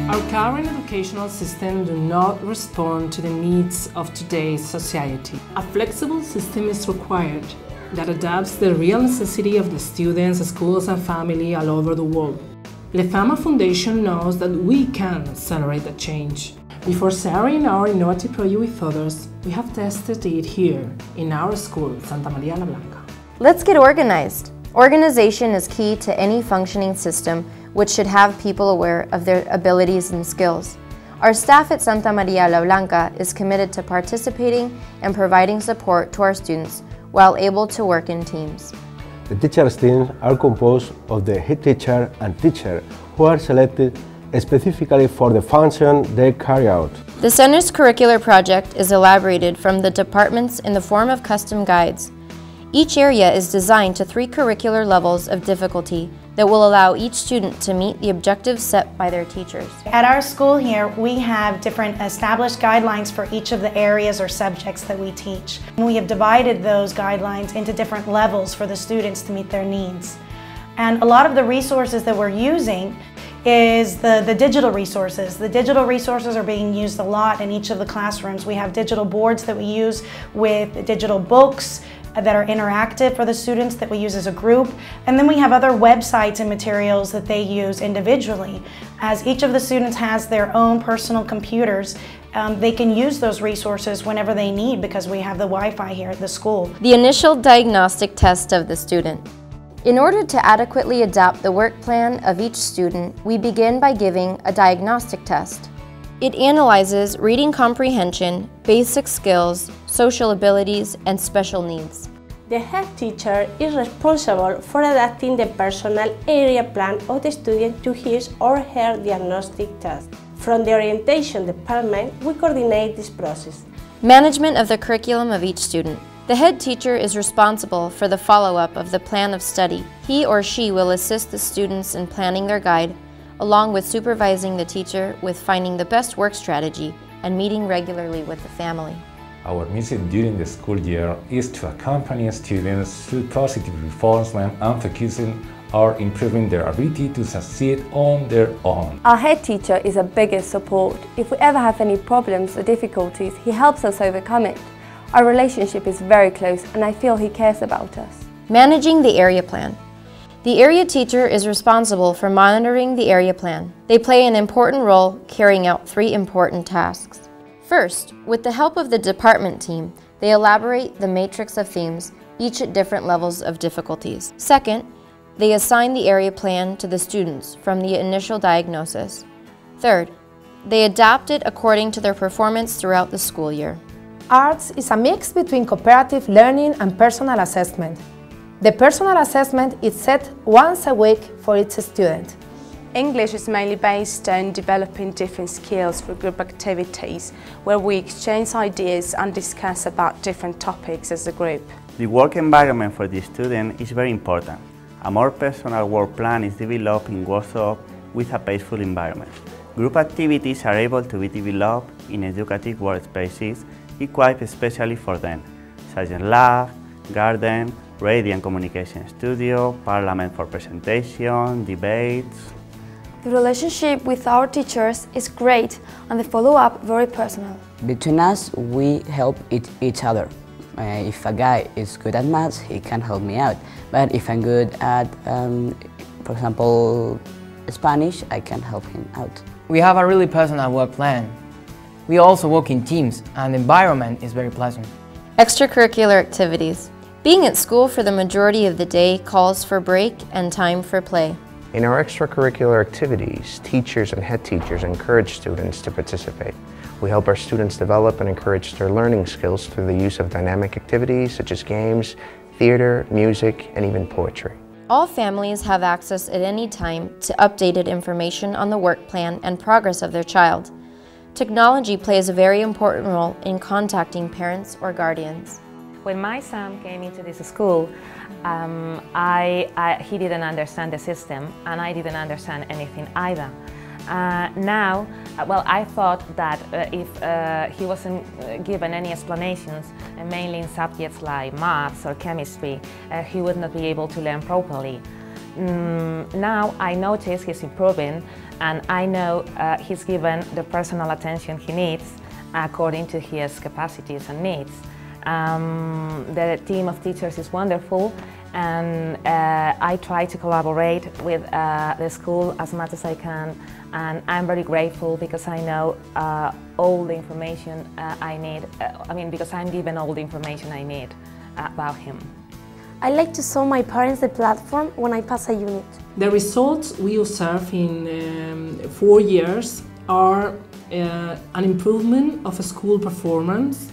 Our current educational system does not respond to the needs of today's society. A flexible system is required that adapts the real necessity of the students, schools, and family all over the world. Le Fama Foundation knows that we can accelerate that change. Before sharing our innovative project with others, we have tested it here in our school, Santa Maria la Blanca. Let's get organized. Organization is key to any functioning system, which should have people aware of their abilities and skills. Our staff at Santa Maria la Blanca is committed to participating and providing support to our students while able to work in teams. The teachers' teams are composed of the head teacher and teacher who are selected specifically for the function they carry out. The center's curricular project is elaborated from the departments in the form of custom guides. Each area is designed to 3 curricular levels of difficulty that will allow each student to meet the objectives set by their teachers. At our school here, we have different established guidelines for each of the areas or subjects that we teach. We have divided those guidelines into different levels for the students to meet their needs. And a lot of the resources that we're using is the digital resources. The digital resources are being used a lot in each of the classrooms. We have digital boards that we use with digital books that are interactive for the students that we use as a group. And then we have other websites and materials that they use individually. As each of the students has their own personal computers, they can use those resources whenever they need because we have the Wi-Fi here at the school. The initial diagnostic test of the student. In order to adequately adapt the work plan of each student, we begin by giving a diagnostic test. It analyzes reading comprehension, basic skills, social abilities, and special needs. The head teacher is responsible for adapting the personal area plan of the student to his or her diagnostic test. From the orientation department, we coordinate this process. Management of the curriculum of each student. The head teacher is responsible for the follow-up of the plan of study. He or she will assist the students in planning their guide, along with supervising the teacher with finding the best work strategy and meeting regularly with the family. Our mission during the school year is to accompany students through positive reinforcement and focusing on improving their ability to succeed on their own. Our head teacher is our biggest support. If we ever have any problems or difficulties, he helps us overcome it. Our relationship is very close and I feel he cares about us. Managing the area plan. The area teacher is responsible for monitoring the area plan. They play an important role carrying out 3 important tasks. First, with the help of the department team, they elaborate the matrix of themes, each at different levels of difficulties. Second, they assign the area plan to the students from the initial diagnosis. Third, they adapt it according to their performance throughout the school year. Arts is a mix between cooperative learning and personal assessment. The personal assessment is set once a week for each student. English is mainly based on developing different skills for group activities, where we exchange ideas and discuss about different topics as a group. The work environment for the student is very important. A more personal work plan is developed in workshop with a peaceful environment. Group activities are able to be developed in educative workspaces equipped especially for them, such as lab, garden, radio and communication studio, parliament for presentation, debates. The relationship with our teachers is great and the follow-up very personal. Between us, we help each other. If a guy is good at maths, he can help me out. But if I'm good at, for example, Spanish, I can help him out. We have a really personal work plan. We also work in teams and the environment is very pleasant. Extracurricular activities. Being at school for the majority of the day calls for break and time for play. In our extracurricular activities, teachers and head teachers encourage students to participate. We help our students develop and encourage their learning skills through the use of dynamic activities such as games, theater, music, and even poetry. All families have access at any time to updated information on the work plan and progress of their child. Technology plays a very important role in contacting parents or guardians. When my son came into this school, he didn't understand the system and I didn't understand anything either. Now, I thought that if he wasn't given any explanations, mainly in subjects like maths or chemistry, he would not be able to learn properly. now I notice he's improving, and I know he's given the personal attention he needs according to his capacities and needs. The team of teachers is wonderful, and I try to collaborate with the school as much as I can, and I'm very grateful because I know all the information I need, because I'm given all the information I need about him. I like to show my parents the platform when I pass a unit. The results we observe in 4 years are an improvement of school performance,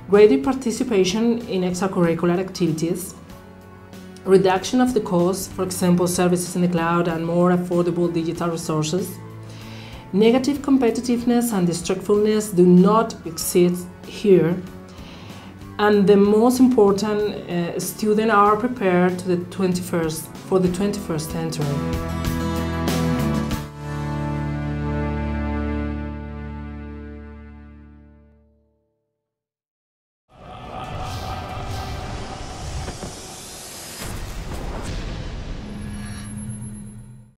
greater participation in extracurricular activities, reduction of the cost, for example, services in the cloud and more affordable digital resources. Negative competitiveness and distractfulness do not exist here. And the most important, students are prepared for the 21st century.